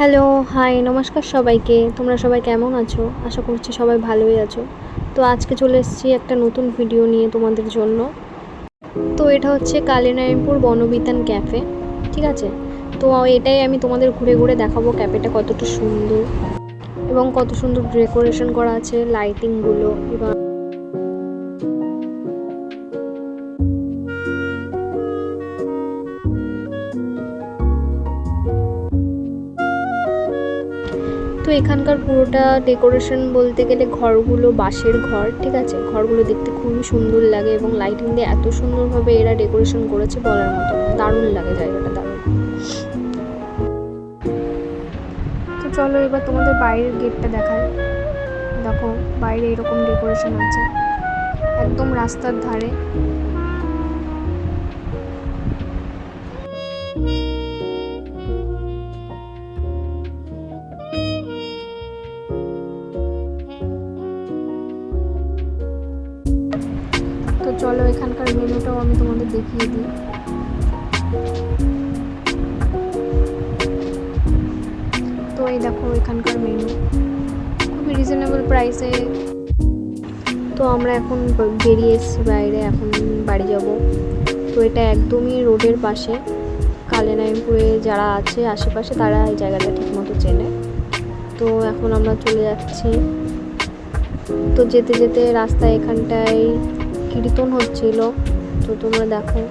Hello, high, নমস্কার সবাইকে। তোমরা সবাই কেমন আছো? আশা করছি সবাই ভালোই আছো। তো আজকে চলে এসেছি একটা নতুন ভিডিও নিয়ে তোমাদের জন্য। তো এটা হচ্ছে কালিনাইমপুর বনবিতান ক্যাফে, ঠিক আছে? তো এটাই আমি তোমাদের ঘুরে ঘুরে দেখাবো ক্যাফেটা কতটা সুন্দর এবং কত সুন্দর ডেকোরেশন করা আছে, লাইটিংগুলো এবং তো এখানকার পুরোটা ডেকোরেশন বলতে গেলে ঘরগুলো বাঁশের ঘর, ঠিক আছে? ঘরগুলো দেখতে খুবই সুন্দর লাগে এবং লাইটিং দিয়ে এত সুন্দরভাবে এরা ডেকোরেশন করেছে বলার মতো, দারুণ লাগে জায়গাটা, দারুণ। তো চলো এবার তোমাদের বাইরের গেটটা দেখাই। দেখো বাইরে এরকম ডেকোরেশন আছে একদম রাস্তার ধারে। তো চলো এখানকার মেনুটাও আমি তোমাদের দেখিয়ে দিই। তো এই দেখো এখানকার মেনু খুবই রিজনেবল প্রাইসে। তো আমরা এখন বেরিয়ে এসেছি বাইরে, এখন বাড়ি যাব। তো এটা একদমই রোডের পাশে। কালিনাইমপুরে যারা আছে আশেপাশে তারা এই জায়গাটা ঠিকমতো চেনে। তো এখন আমরা চলে যাচ্ছি। তো যেতে যেতে রাস্তায় এখানটায় কীর্তন হচ্ছিল, তো তোমরা দেখো।